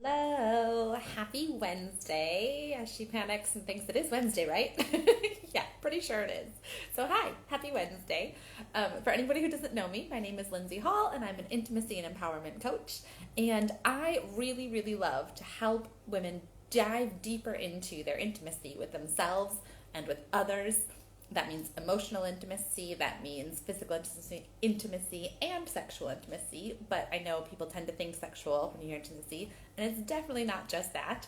Hello, happy Wednesday. As she panics and thinks it is Wednesday, right? Yeah, pretty sure it is. So, hi, happy Wednesday. For anybody who doesn't know me, my name is Lindsey Hall, and I'm an intimacy and empowerment coach. And I really, really love to help women dive deeper into their intimacy with themselves and with others. That means emotional intimacy, that means physical intimacy and sexual intimacy. But I know people tend to think sexual when you hear intimacy, and it's definitely not just that.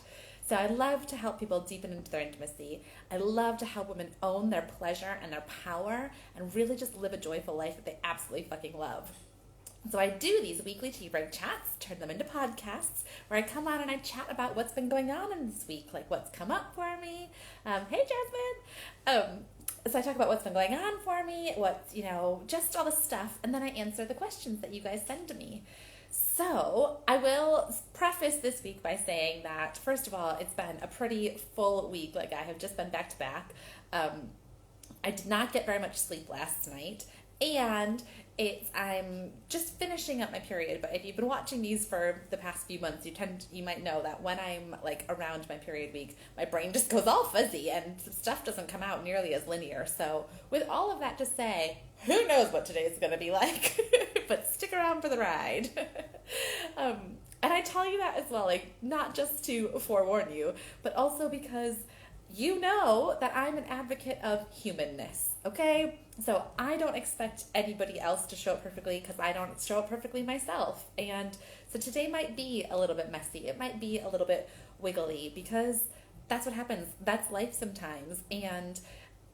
So I love to help people deepen into their intimacy. I love to help women own their pleasure and their power and really just live a joyful life that they absolutely fucking love. So I do these weekly tea break chats, turn them into podcasts, where I come on and I chat about what's been going on in this week, like what's come up for me. Hey, Jasmine. So I talk about what's been going on for me, what's, just all the stuff, and then I answer the questions that you guys send to me. So I will preface this week by saying that, first of all, it's been a pretty full week. Like, I have just been back to back. I did not get very much sleep last night, and I'm just finishing up my period. But if you've been watching these for the past few months, you might know that when I'm like around my period week, my brain just goes all fuzzy and stuff doesn't come out nearly as linear. So with all of that to say, who knows what today is going to be like? But stick around for the ride. And I tell you that as well, like, not just to forewarn you, but also because you know that I'm an advocate of humanness, okay? So I don't expect anybody else to show up perfectly because I don't show up perfectly myself. And so today might be a little bit messy. It might be a little bit wiggly because that's what happens. That's life sometimes. And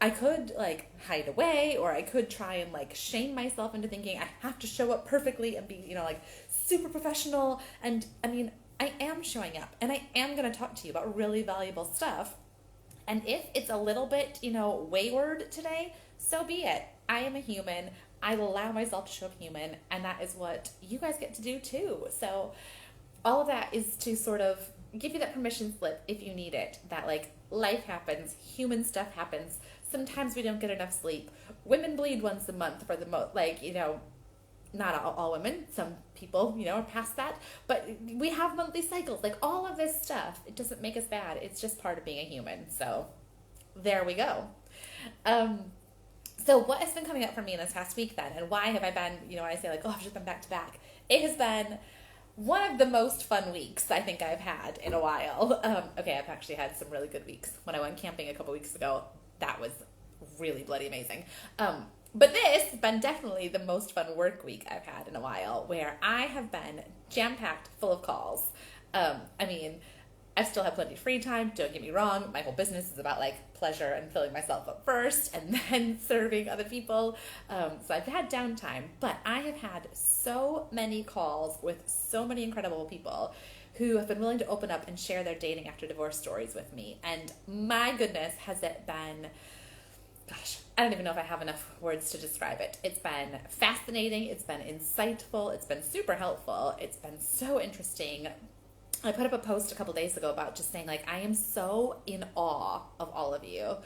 I could like hide away, or I could try and like shame myself into thinking I have to show up perfectly and be, like super professional. And I mean, I am showing up and I am going to talk to you about really valuable stuff. And if it's a little bit, wayward today, so be it. I am a human. I allow myself to show up human, and that is what you guys get to do too. So all of that is to sort of give you that permission slip if you need it, that like life happens, human stuff happens. Sometimes we don't get enough sleep. Women bleed once a month for the not all women, some people, are past that, but we have monthly cycles, like all of this stuff. It doesn't make us bad. It's just part of being a human. So there we go. So what has been coming up for me in this past week then, and why have I been, I say like, oh, I've just been back to back. It has been one of the most fun weeks I think I've had in a while. Okay, I've actually had some really good weeks. When I went camping a couple weeks ago, that was really bloody amazing. But this has been definitely the most fun work week I've had in a while, where I have been jam-packed full of calls. I still have plenty of free time, don't get me wrong. My whole business is about like pleasure and filling myself up first and then serving other people. So I've had downtime, but I have had so many calls with so many incredible people who have been willing to open up and share their dating after divorce stories with me. And my goodness, has it been... Gosh, I don't even know if I have enough words to describe it. It's been fascinating. It's been insightful. It's been super helpful. It's been so interesting. I put up a post a couple days ago about just saying, like, I am so in awe of all of you.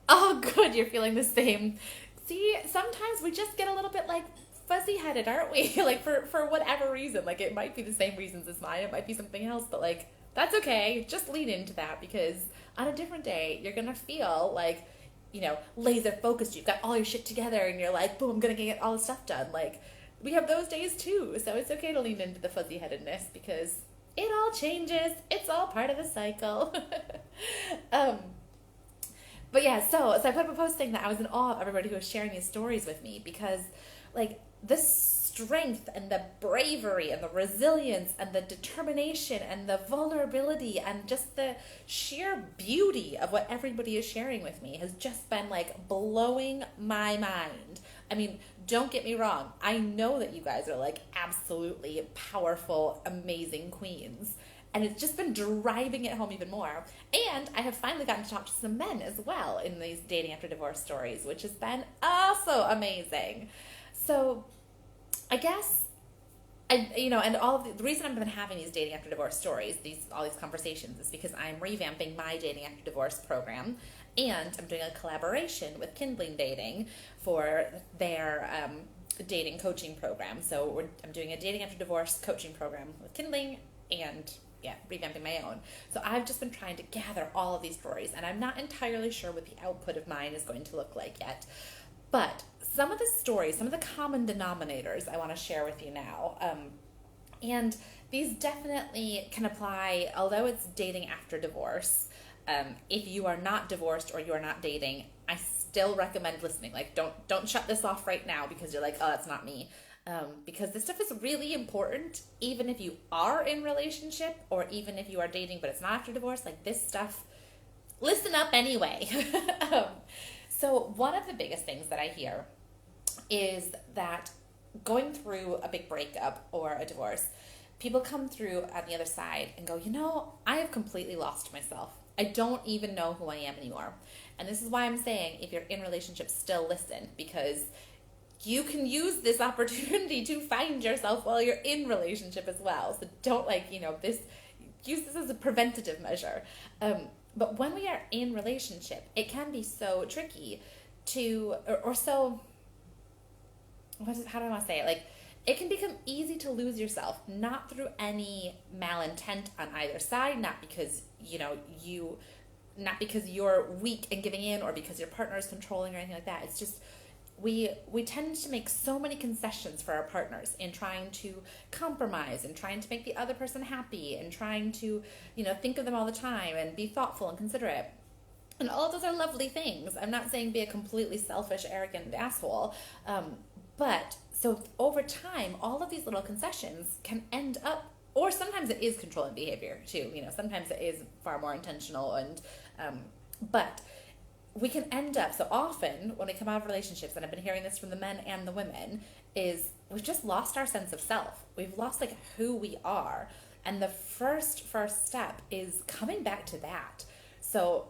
Oh, good, you're feeling the same. See, sometimes we just get a little bit, like, fuzzy-headed, aren't we? Like, for whatever reason. Like, it might be the same reasons as mine. It might be something else, but, like, that's okay. Just lean into that, because on a different day, you're going to feel like, laser focused. You've got all your shit together and you're like, boom, I'm going to get all the stuff done. Like, we have those days too. So it's okay to lean into the fuzzy headedness because it all changes. It's all part of the cycle. But yeah, so I put up a post saying that I was in awe of everybody who was sharing these stories with me because like the strength and the bravery and the resilience and the determination and the vulnerability and just the sheer beauty of what everybody is sharing with me has just been like blowing my mind. I mean, don't get me wrong. I know that you guys are like absolutely powerful, amazing queens. And it's just been driving it home even more. And I have finally gotten to talk to some men as well in these dating after divorce stories, which has been also amazing. So I guess, and all of the reason I've been having these dating after divorce stories, all these conversations, is because I'm revamping my dating after divorce program, and I'm doing a collaboration with Kindling Dating for their dating coaching program. So I'm doing a dating after divorce coaching program with Kindling, and revamping my own. So I've just been trying to gather all of these stories, and I'm not entirely sure what the output of mine is going to look like yet. But some of the stories, some of the common denominators I want to share with you now. And these definitely can apply, although it's dating after divorce. If you are not divorced or you are not dating, I still recommend listening. Like, don't shut this off right now because you're like, oh, that's not me. Because this stuff is really important, even if you are in relationship or even if you are dating but it's not after divorce. Like, this stuff, listen up anyway. So one of the biggest things that I hear is that going through a big breakup or a divorce, people come through on the other side and go, I have completely lost myself. I don't even know who I am anymore. And this is why I'm saying, if you're in relationships, still listen, because you can use this opportunity to find yourself while you're in relationship as well. So don't use this as a preventative measure. But when we are in relationship, it can be so tricky how do I want to say it? Like, it can become easy to lose yourself, not through any malintent on either side, not because, not because you're weak and giving in or because your partner is controlling or anything like that. It's just, we tend to make so many concessions for our partners in trying to compromise and trying to make the other person happy and trying to, think of them all the time and be thoughtful and considerate. And all of those are lovely things. I'm not saying be a completely selfish, arrogant asshole. But so over time, all of these little concessions can end up, or sometimes it is controlling behavior too. Sometimes it is far more intentional but we can end up, so often when we come out of relationships, and I've been hearing this from the men and the women, is we've just lost our sense of self. We've lost who we are. And the first step is coming back to that. So,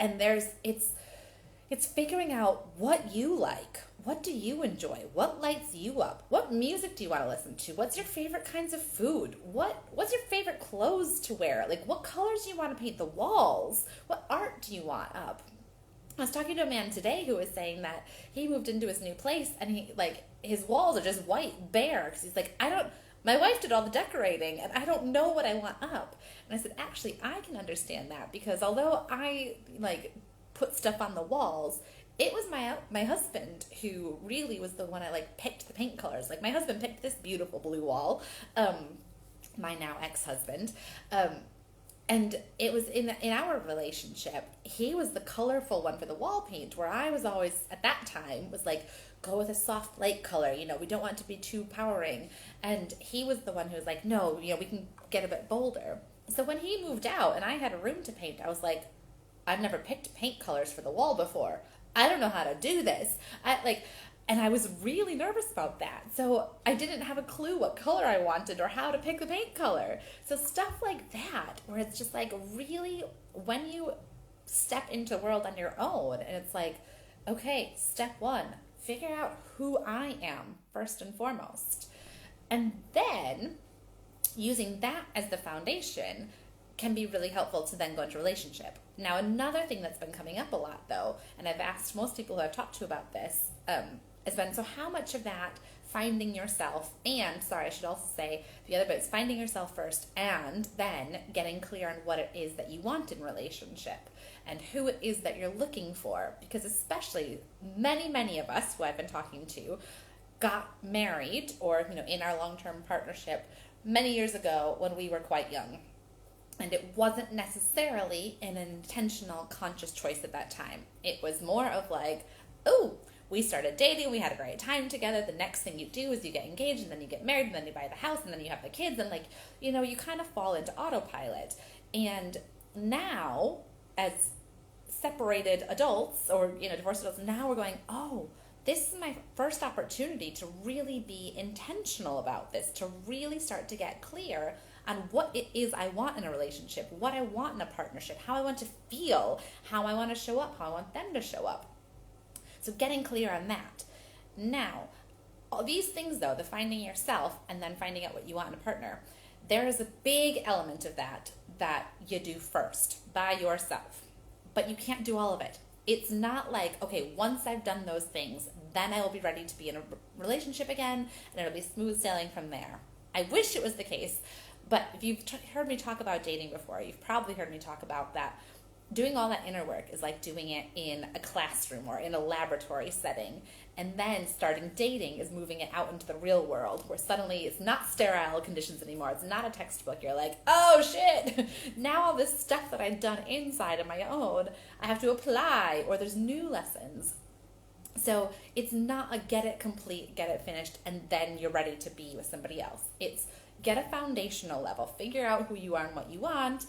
and it's figuring out what you like. What do you enjoy? What lights you up? What music do you want to listen to? What's your favorite kinds of food? What's your favorite clothes to wear? Like, what colors do you want to paint the walls? What art do you want up? I was talking to a man today who was saying that he moved into his new place and his walls are just white, bare. Because he's like, my wife did all the decorating and I don't know what I want up. And I said, actually, I can understand that, because although I put stuff on the walls, it was my husband who really was the one I picked the paint colors. My husband picked this beautiful blue wall, my now ex-husband, and it was in our relationship, he was the colorful one for the wall paint, where I was always, at that time, was go with a soft light color, we don't want it to be too powering. And he was the one who was like, no, we can get a bit bolder. So when he moved out and I had a room to paint, I was like, I've never picked paint colors for the wall before. I don't know how to do this. And I was really nervous about that. So I didn't have a clue what color I wanted or how to pick the paint color. So stuff like that, where it's just really, when you step into the world on your own, and it's okay, step one, figure out who I am first and foremost. And then using that as the foundation can be really helpful to then go into a relationship. Now, another thing that's been coming up a lot, though, and I've asked most people who I've talked to about this, has been, so how much of that finding yourself, and, sorry, I should also say, the other bit is finding yourself first, and then getting clear on what it is that you want in relationship, and who it is that you're looking for, because especially many of us who I've been talking to got married, or, in our long-term partnership many years ago when we were quite young. And it wasn't necessarily an intentional, conscious choice at that time. It was more of we started dating, we had a great time together. The next thing you do is you get engaged, and then you get married, and then you buy the house, and then you have the kids, and you kind of fall into autopilot. And now, as separated adults, or, divorced adults, now we're going, this is my first opportunity to really be intentional about this, to really start to get clear on what it is I want in a relationship, what I want in a partnership, how I want to feel, how I want to show up, how I want them to show up. So getting clear on that. Now, all these things, though, the finding yourself and then finding out what you want in a partner, there is a big element of that you do first by yourself. But you can't do all of it. It's not okay, once I've done those things, then I will be ready to be in a relationship again, and it'll be smooth sailing from there. I wish it was the case, But if you've heard me talk about dating before, you've probably heard me talk about that. Doing all that inner work is like doing it in a classroom or in a laboratory setting. And then starting dating is moving it out into the real world, where suddenly it's not sterile conditions anymore. It's not a textbook. You're like, oh shit, now all this stuff that I've done inside of my own, I have to apply, or there's new lessons. So it's not a get it complete, get it finished, and then you're ready to be with somebody else. It's get a foundational level, figure out who you are and what you want,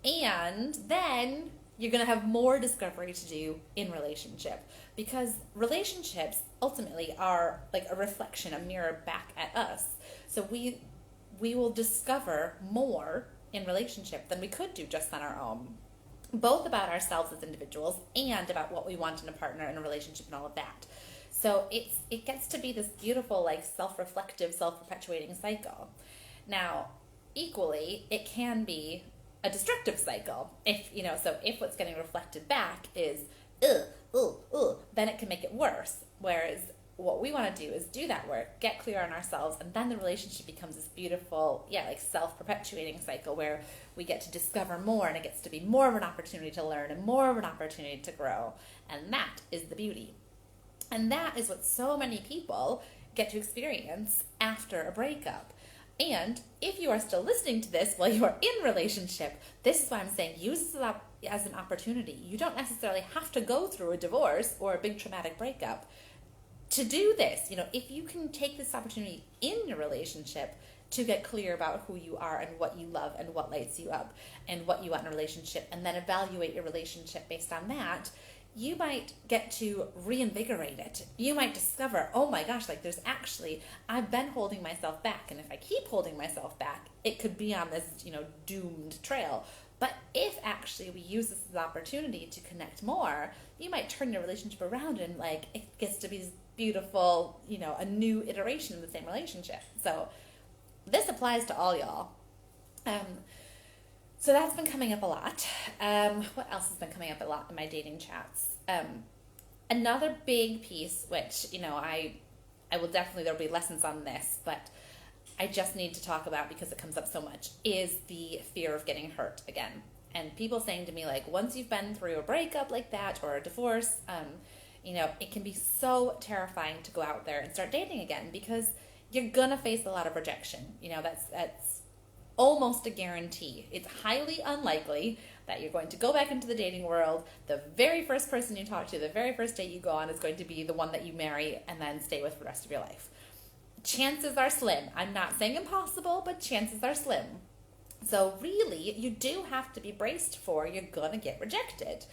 and then you're going to have more discovery to do in relationship, because relationships ultimately are like a reflection, a mirror back at us. So we will discover more in relationship than we could do just on our own, both about ourselves as individuals and about what we want in a partner, in a relationship, and all of that. So it gets to be this beautiful, like, self-reflective, self-perpetuating cycle. Now, equally, it can be a destructive cycle. If what's getting reflected back is then it can make it worse. Whereas what we want to do is do that work, get clear on ourselves, and then the relationship becomes this beautiful, like, self-perpetuating cycle where we get to discover more, and it gets to be more of an opportunity to learn and more of an opportunity to grow. And that is the beauty. And that is what so many people get to experience after a breakup. And if you are still listening to this while you are in relationship, this is why I'm saying use this as an opportunity. You don't necessarily have to go through a divorce or a big traumatic breakup to do this. If you can take this opportunity in your relationship to get clear about who you are and what you love and what lights you up and what you want in a relationship, and then evaluate your relationship based on that, you might get to reinvigorate it. You might discover, oh my gosh, like, there's actually, I've been holding myself back, and if I keep holding myself back, it could be on this, doomed trail. But if actually we use this as an opportunity to connect more, you might turn your relationship around, and, like, it gets to be this beautiful, a new iteration of the same relationship. So this applies to all y'all. So that's been coming up a lot. What else has been coming up a lot in my dating chats? Another big piece, which, I will definitely, there'll be lessons on this, but I just need to talk about because it comes up so much, is the fear of getting hurt again. And people saying to me, like, once you've been through a breakup like that or a divorce, it can be so terrifying to go out there and start dating again, because you're going to face a lot of rejection. That's almost a guarantee. It's highly unlikely that you're going to go back into the dating world. The very first person you talk to, the very first date you go on, is going to be the one that you marry and then stay with for the rest of your life. Chances are slim. I'm not saying impossible, but chances are slim. So really, you do have to be braced for you're going to get rejected.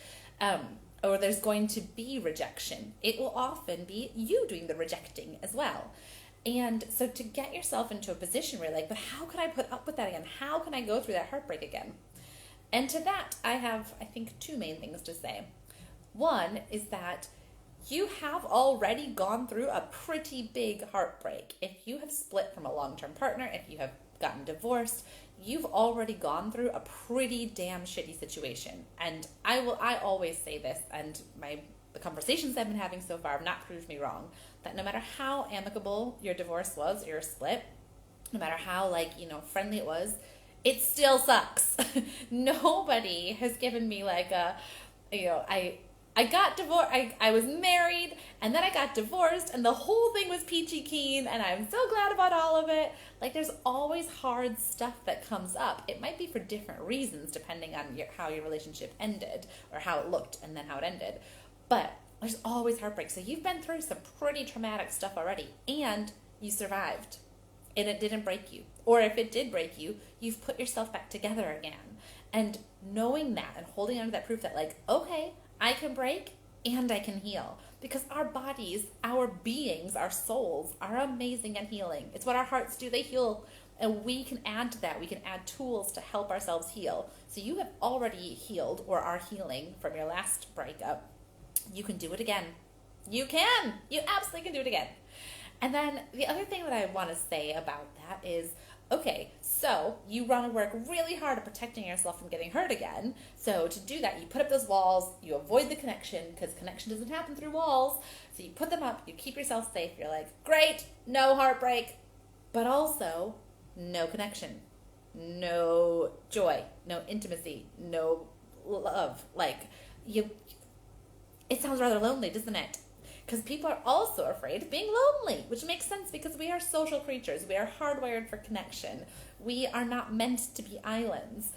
Or there's going to be rejection. It will often be you doing the rejecting as well. And so to get yourself into a position where you're like, but how can I put up with that again? How can I go through that heartbreak again? And to that, I have, I think, two main things to say. One is that you have already gone through a pretty big heartbreak. If you have split from a long-term partner, if you have gotten divorced, you've already gone through a pretty damn shitty situation. And I always say this, and the conversations I've been having so far have not proved me wrong, that no matter how amicable your divorce was or your split, no matter how, friendly it was, it still sucks. Nobody has given me I got divorced, I was married, and then I got divorced, and the whole thing was peachy keen, and I'm so glad about all of it. There's always hard stuff that comes up. It might be for different reasons, depending on how your relationship ended, or how it looked, and then how it ended. But there's always heartbreak. So you've been through some pretty traumatic stuff already, and you survived, and it didn't break you. Or if it did break you, you've put yourself back together again. And knowing that and holding on to that proof that, okay, I can break and I can heal. Because our bodies, our beings, our souls are amazing at healing. It's what our hearts do. They heal. And we can add to that. We can add tools to help ourselves heal. So you have already healed or are healing from your last breakup. You can do it again. You can. You absolutely can do it again. And then the other thing that I want to say about that is, okay, so you want to work really hard at protecting yourself from getting hurt again. So to do that, you put up those walls, you avoid the connection, because connection doesn't happen through walls. So you put them up, you keep yourself safe. You're like, great, no heartbreak, but also no connection. no joy, no intimacy, no love. Like, it sounds rather lonely, doesn't it? Because people are also afraid of being lonely, which makes sense because we are social creatures. We are hardwired for connection. We are not meant to be islands.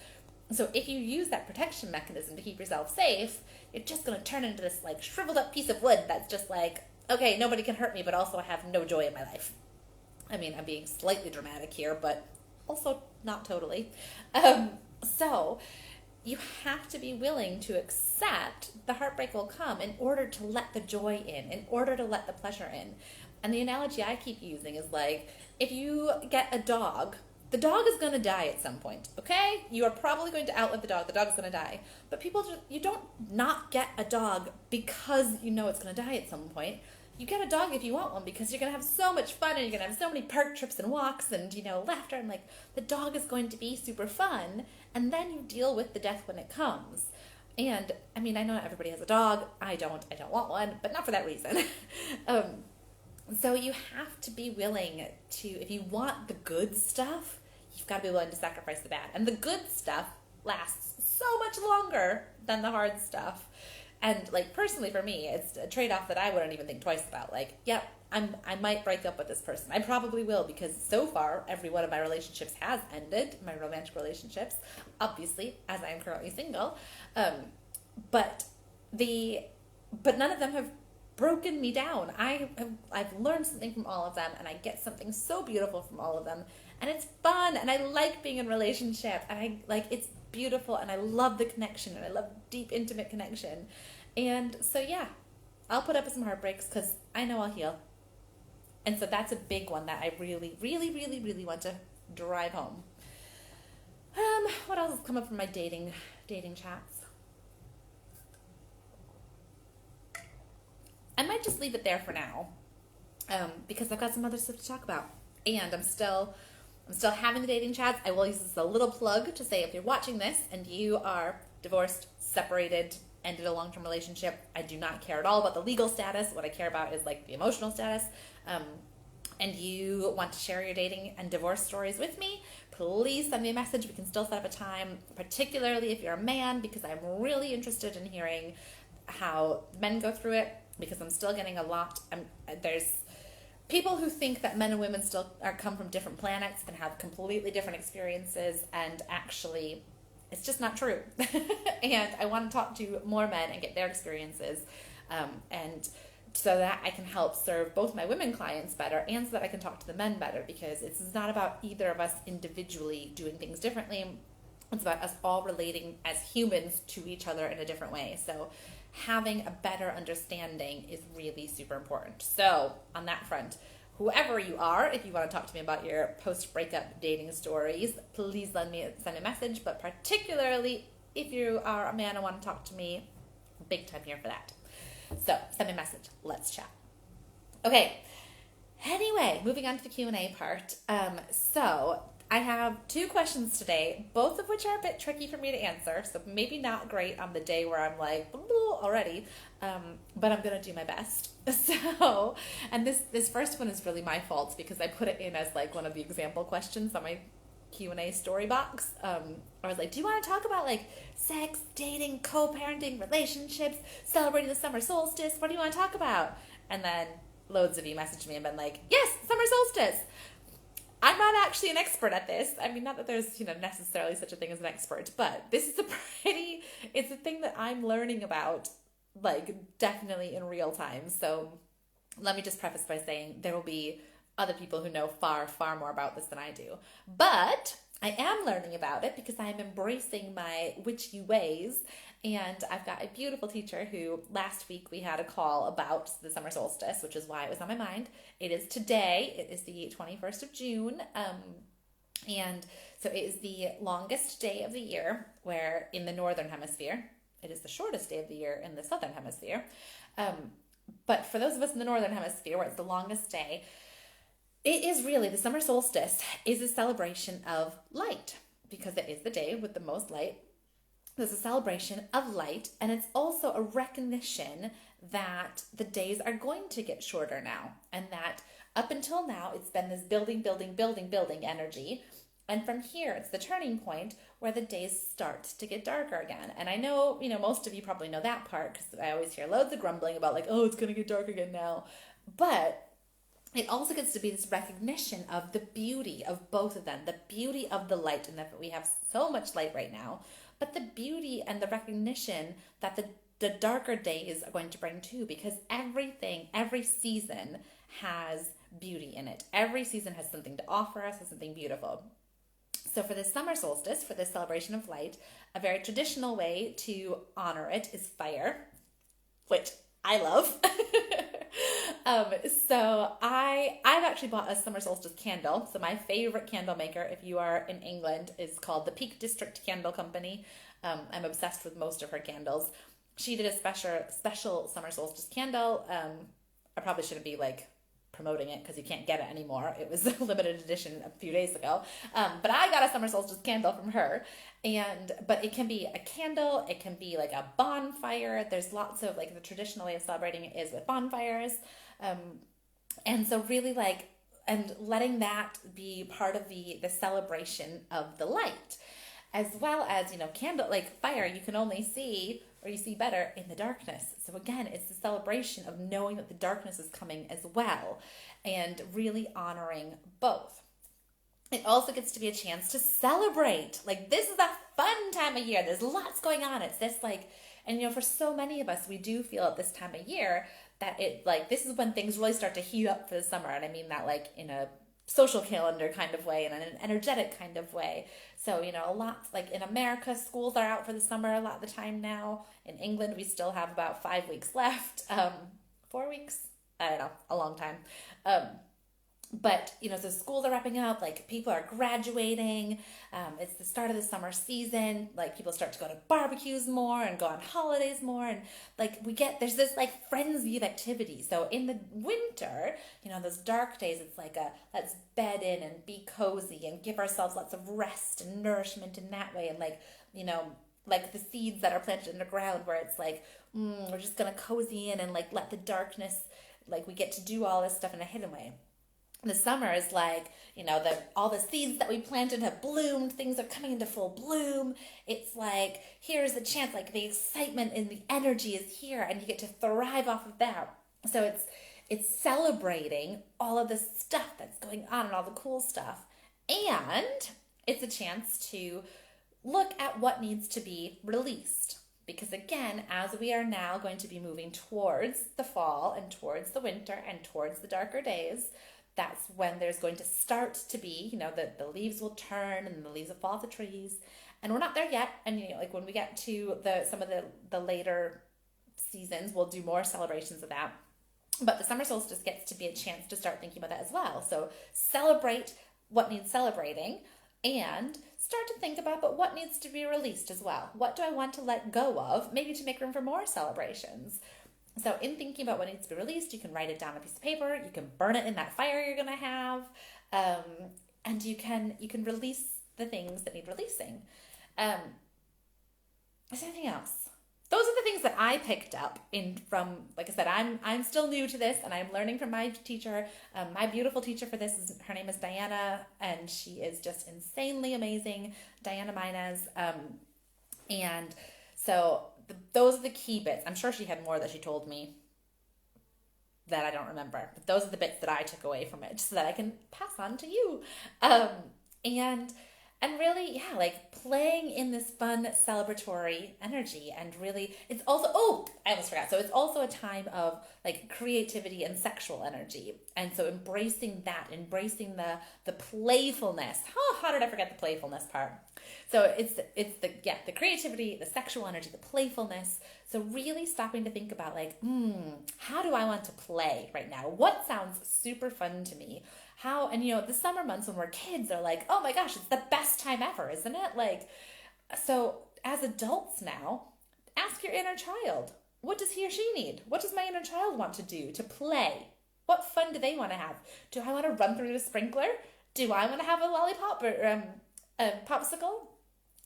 So if you use that protection mechanism to keep yourself safe, you're just going to turn into this like shriveled up piece of wood that's just like, okay, nobody can hurt me, but also I have no joy in my life. I mean, I'm being slightly dramatic here, but also not totally. So you have to be willing to accept the heartbreak will come in order to let the joy in order to let the pleasure in. And the analogy I keep using is like, if you get a dog, the dog is going to die at some point, okay? You are probably going to outlive the dog. The dog's going to die. But you don't not get a dog because you know it's going to die at some point. You get a dog if you want one because you're going to have so much fun and you're going to have so many park trips and walks and, laughter. And like, the dog is going to be super fun. And then you deal with the death when it comes. And I mean, I know not everybody has a dog. I don't want one, but not for that reason. So you have to be willing to, if you want the good stuff, you've got to be willing to sacrifice the bad. And the good stuff lasts so much longer than the hard stuff. And like, personally for me, it's a trade-off that I wouldn't even think twice about. Like, yep, I might break up with this person. I probably will, because so far every one of my relationships has ended, my romantic relationships, obviously, as I am currently single. But none of them have broken me down. I've learned something from all of them, and I get something so beautiful from all of them, and it's fun, and I like being in relationship, and it's beautiful, and I love the connection, and I love deep, intimate connection. And so yeah, I'll put up with some heartbreaks because I know I'll heal. And so that's a big one that I really, really, really, really want to drive home. What else has come up from my dating chats? I might just leave it there for now, because I've got some other stuff to talk about, and I'm still having the dating chats. I will use this as a little plug to say, if you're watching this and you are divorced, separated, ended a long-term relationship, I do not care at all about the legal status. What I care about is like the emotional status. And you want to share your dating and divorce stories with me, please send me a message. We can still set up a time, particularly if you're a man, because I'm really interested in hearing how men go through it, because I'm still getting a lot. There's people who think that men and women still come from different planets and have completely different experiences, and actually it's just not true. And I want to talk to more men and get their experiences, and so that I can help serve both my women clients better, and so that I can talk to the men better, because it's not about either of us individually doing things differently. It's about us all relating as humans to each other in a different way. So having a better understanding is really super important. So on that front, whoever you are, if you want to talk to me about your post-breakup dating stories, please send me a message. But particularly if you are a man and want to talk to me, big time here for that. So send me a message. Let's chat. Okay. Anyway, moving on to the Q&A part. So I have 2 questions today, both of which are a bit tricky for me to answer, so maybe not great on the day where I'm like already, but I'm going to do my best. So, and this first one is really my fault, because I put it in as like one of the example questions on my Q&A story box. I was like, do you want to talk about like sex, dating, co-parenting, relationships, celebrating the summer solstice? What do you want to talk about? And then loads of you messaged me and been like, yes, summer solstice. I'm not actually an expert at this. I mean, not that there's, necessarily such a thing as an expert, but this is it's a thing that I'm learning about, like, definitely in real time. So let me just preface by saying there will be other people who know far, far more about this than I do. But I am learning about it because I'm embracing my witchy ways. And I've got a beautiful teacher who last week we had a call about the summer solstice, which is why it was on my mind. It is today. It is the 21st of June. And so it is the longest day of the year, where in the northern hemisphere, it is the shortest day of the year in the southern hemisphere. But for those of us in the northern hemisphere, where it's the longest day, it is really, the summer solstice is a celebration of light, because it is the day with the most light. There's a celebration of light, and it's also a recognition that the days are going to get shorter now, and that up until now, it's been this building energy, And from here, it's the turning point where the days start to get darker again. And I know, most of you probably know that part because I always hear loads of grumbling about like, oh, it's going to get dark again now. But it also gets to be this recognition of the beauty of both of them, the beauty of the light, and that we have so much light right now, but the beauty and the recognition that the darker days are going to bring too, because every season has beauty in it. Every season has something to offer us, has something beautiful. So for this summer solstice, for this celebration of light, a very traditional way to honor it is fire, which I love. So I've actually bought a summer solstice candle. So my favorite candle maker, if you are in England, is called the Peak District Candle Company. I'm obsessed with most of her candles. She did a special summer solstice candle. I probably shouldn't be like promoting it because you can't get it anymore. It was a limited edition a few days ago. But I got a summer solstice candle from her. But it can be a candle, it can be like a bonfire. There's lots of like the traditional way of celebrating it is with bonfires. And so really and letting that be part of the celebration of the light, as well as, candle, like fire, you can only see, or you see better in the darkness. So again, it's the celebration of knowing that the darkness is coming as well, and really honoring both. It also gets to be a chance to celebrate. Like, this is a fun time of year. There's lots going on. It's this and for so many of us, we do feel at this time of year that this is when things really start to heat up for the summer. And I mean that in a social calendar kind of way and in an energetic kind of way. So, a lot, like in America, schools are out for the summer a lot of the time now. In England, we still have about 5 weeks left. 4 weeks? I don't know, a long time. But, so schools are wrapping up, people are graduating. It's the start of the summer season. People start to go to barbecues more and go on holidays more. And there's this frenzy of activity. So in the winter, those dark days, it's let's bed in and be cozy and give ourselves lots of rest and nourishment in that way. And the seeds that are planted in the ground where it's we're just going to cozy in and let the darkness, we get to do all this stuff in a hidden way. The summer is all the seeds that we planted have bloomed. Things are coming into full bloom. It's here's the chance, the excitement and the energy is here, and you get to thrive off of that. So it's celebrating all of the stuff that's going on and all the cool stuff. And it's a chance to look at what needs to be released. Because again, as we are now going to be moving towards the fall and towards the winter and towards the darker days, that's when there's going to start to be, the leaves will turn and the leaves will fall off the trees. And we're not there yet. And, when we get to some of the later seasons, we'll do more celebrations of that. But the summer solstice gets to be a chance to start thinking about that as well. So celebrate what needs celebrating and start to think about, but what needs to be released as well? What do I want to let go of, maybe to make room for more celebrations? So in thinking about what needs to be released, you can write it down on a piece of paper, you can burn it in that fire you're going to have, and you can release the things that need releasing. Is there anything else? Those are the things that I picked up from, like I said, I'm still new to this, and I'm learning from my teacher. My beautiful teacher for this, her name is Diana, and she is just insanely amazing, Diana Minez. And so those are the key bits. I'm sure she had more that she told me that I don't remember, but those are the bits that I took away from it so that I can pass on to you. And really, yeah, playing in this fun celebratory energy, and really, it's also, I almost forgot. So it's also a time of creativity and sexual energy. And so embracing that, embracing the playfulness. How did I forget the playfulness part? So it's the creativity, the sexual energy, the playfulness. So really stopping to think about how do I want to play right now? What sounds super fun to me? How, and the summer months when we're kids are oh my gosh, it's the best time ever, isn't it? So as adults now, ask your inner child, what does he or she need? What does my inner child want to do, to play? What fun do they want to have? Do I want to run through the sprinkler? Do I want to have a lollipop or a popsicle?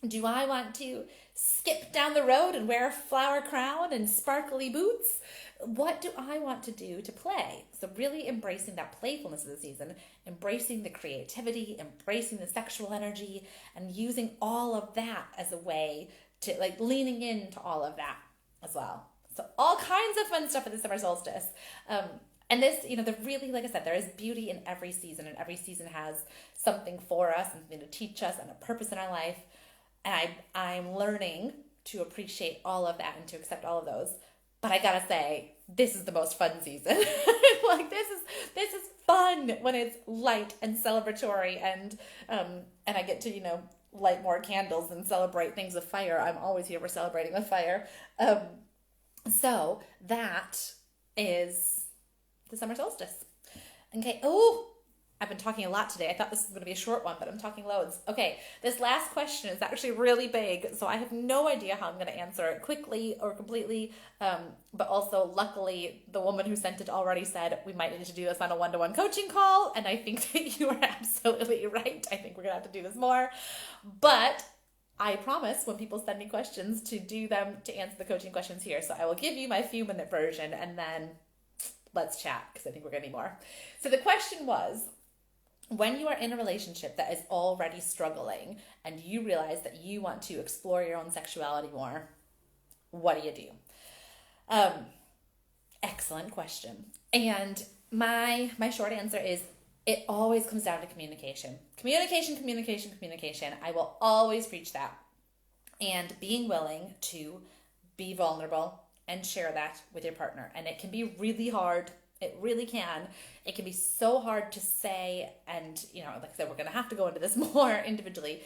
Do I want to skip down the road and wear a flower crown and sparkly boots? What do I want to do to play? So really embracing that playfulness of the season, embracing the creativity, embracing the sexual energy, and using all of that as a way to like leaning into all of that as well. So all kinds of fun stuff at the summer solstice. And this, the really, like I said, there is beauty in every season, and every season has something for us and something to teach us and a purpose in our life. And I'm learning to appreciate all of that and to accept all of those. But I gotta say, this is the most fun season. Like this is fun when it's light and celebratory, and I get to light more candles and celebrate things with fire. I'm always here for celebrating with fire. So that is the summer solstice. Okay. Oh, I've been talking a lot today. I thought this was going to be a short one, but I'm talking loads. Okay, this last question is actually really big, so I have no idea how I'm going to answer it quickly or completely, but also luckily the woman who sent it already said we might need to do this on a one-to-one coaching call, and I think that you are absolutely right. I think we're going to have to do this more, but I promise when people send me questions to do them, to answer the coaching questions here. So I will give you my few-minute version, and then let's chat, because I think we're going to need more. So the question was, when you are in a relationship that is already struggling and you realize that you want to explore your own sexuality more, what do you do? Excellent question. And my short answer is it always comes down to communication. Communication. I will always preach that. And being willing to be vulnerable and share that with your partner. And it can be really hard. It really can. It can be so hard to say, and like I said, we're going to have to go into this more individually,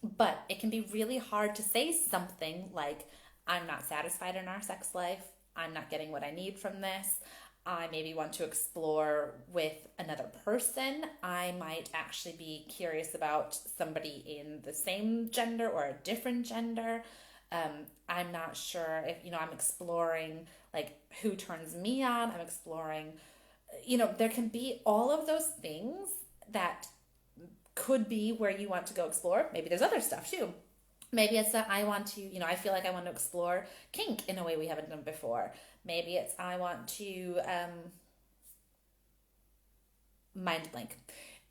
but it can be really hard to say something like, I'm not satisfied in our sex life, I'm not getting what I need from this, I maybe want to explore with another person, I might actually be curious about somebody in the same gender or a different gender, I'm not sure if, I'm exploring like who turns me on, I'm exploring, there can be all of those things that could be where you want to go explore. Maybe there's other stuff too. Maybe it's that I want to, I feel like I want to explore kink in a way we haven't done before. Maybe it's I want to mind blank.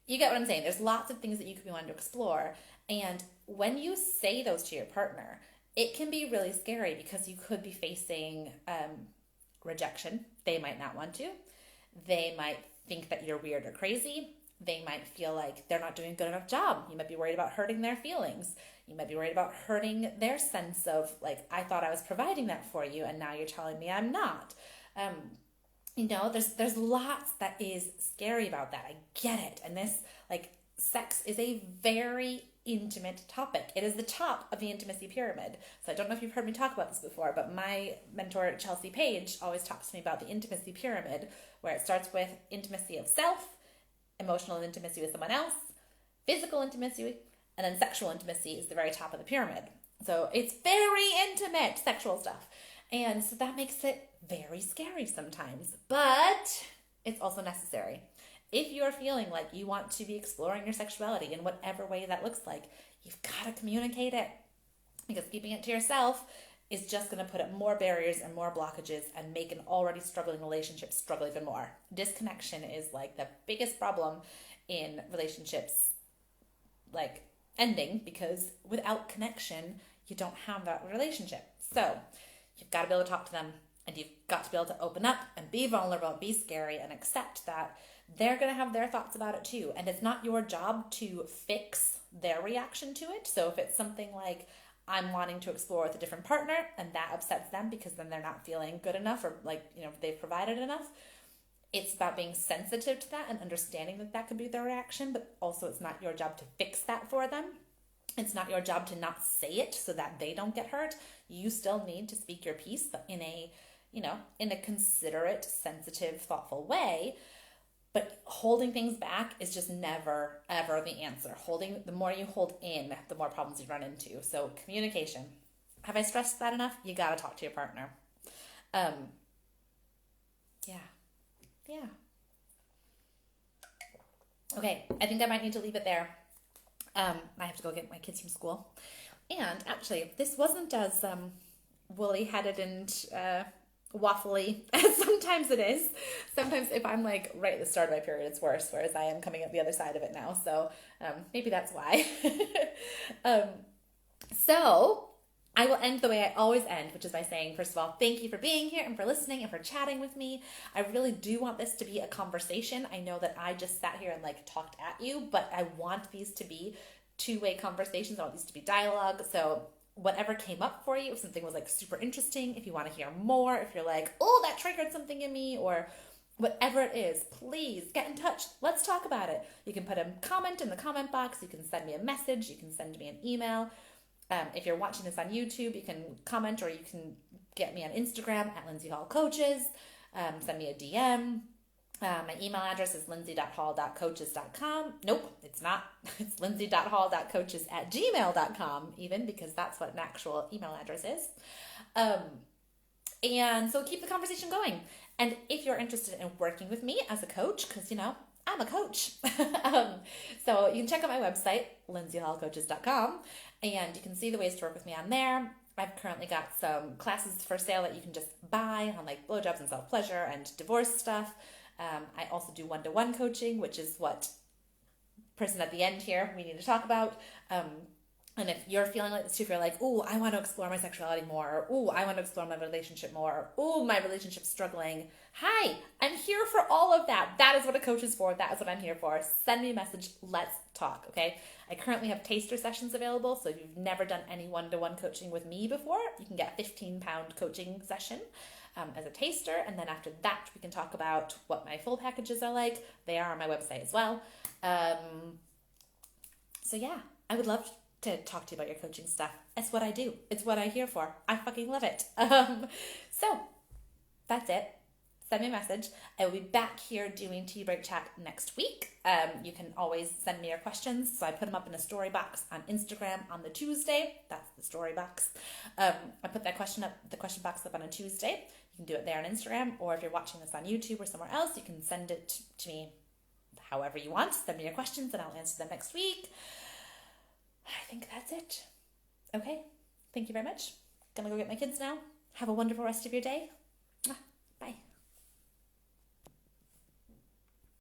You get what I'm saying? There's lots of things that you could be wanting to explore. And when you say those to your partner, it can be really scary because you could be facing rejection. They might not want to. They might think that you're weird or crazy. They might feel like they're not doing a good enough job. You might be worried about hurting their feelings. You might be worried about hurting their sense of like, I thought I was providing that for you and now you're telling me I'm not. There's lots that is scary about that. I get it. And this, like, sex is a very intimate topic. It is the top of the intimacy pyramid. So I don't know if you've heard me talk about this before, but my mentor, Chelsea Page, always talks to me about the intimacy pyramid, where it starts with intimacy of self, emotional intimacy with someone else, physical intimacy, and then sexual intimacy is the very top of the pyramid. So it's very intimate sexual stuff. And so that makes it very scary sometimes, but it's also necessary. If you're feeling like you want to be exploring your sexuality in whatever way that looks like, you've got to communicate it, because keeping it to yourself is just going to put up more barriers and more blockages and make an already struggling relationship struggle even more. Disconnection is like the biggest problem in relationships, like ending, because without connection, you don't have that relationship. So you've got to be able to talk to them, and you've got to be able to open up and be vulnerable, be scary, and accept that they're going to have their thoughts about it too. And it's not your job to fix their reaction to it. So if it's something like, I'm wanting to explore with a different partner and that upsets them because then they're not feeling good enough, or like, they've provided enough. It's about being sensitive to that and understanding that that could be their reaction, but also it's not your job to fix that for them. It's not your job to not say it so that they don't get hurt. You still need to speak your piece, but in a considerate, sensitive, thoughtful way. But holding things back is just never, ever the answer. The more you hold in, the more problems you run into. So communication. Have I stressed that enough? You got to talk to your partner. Yeah. Okay, I think I might need to leave it there. I have to go get my kids from school. And actually, this wasn't as woolly-headed and waffly as sometimes it is. Sometimes if I'm like right at the start of my period, it's worse, whereas I am coming up the other side of it now. So maybe that's why. um, so I will end the way I always end, which is by saying, first of all, thank you for being here and for listening and for chatting with me. I really do want this to be a conversation. I know that I just sat here and like talked at you, but I want these to be two-way conversations. I want these to be dialogue. So whatever came up for you, if something was like super interesting, if you want to hear more, if you're like, oh, that triggered something in me, or whatever it is, please get in touch. Let's talk about it. You can put a comment in the comment box. You can send me a message. You can send me an email. If you're watching this on YouTube, you can comment, or you can get me on Instagram at Lindsey Hall Coaches. Send me a DM. My email address is lindsey.hall.coaches.com. Nope, it's not. It's lindsey.hall.coaches@gmail.com, even, because that's what an actual email address is. And so keep the conversation going. And if you're interested in working with me as a coach, because, I'm a coach. So you can check out my website, lindseyhallcoaches.com, and you can see the ways to work with me on there. I've currently got some classes for sale that you can just buy on like blowjobs and self-pleasure and divorce stuff. I also do one-to-one coaching, which is what person at the end here we need to talk about. And if you're feeling like this too, if you're like, oh, I want to explore my sexuality more, or oh, I want to explore my relationship more, or oh, my relationship's struggling. Hi, I'm here for all of that. That is what a coach is for. That is what I'm here for. Send me a message. Let's talk, okay? I currently have taster sessions available, so if you've never done any one-to-one coaching with me before, you can get a 15-pound coaching session as a taster, and then after that, we can talk about what my full packages are like. They are on my website as well. So yeah, I would love to talk to you about your coaching stuff. It's what I do. It's what I'm here for. I fucking love it. So that's it. Send me a message. I will be back here doing Tea Break Chat next week. You can always send me your questions. So I put them up in a story box on Instagram on the Tuesday. That's the story box. I put the question box up on a Tuesday. You can do it there on Instagram, or if you're watching this on YouTube or somewhere else, you can send it to me however you want. Send me your questions and I'll answer them next week. I think that's it. Okay. Thank you very much. Gonna go get my kids now. Have a wonderful rest of your day. Bye.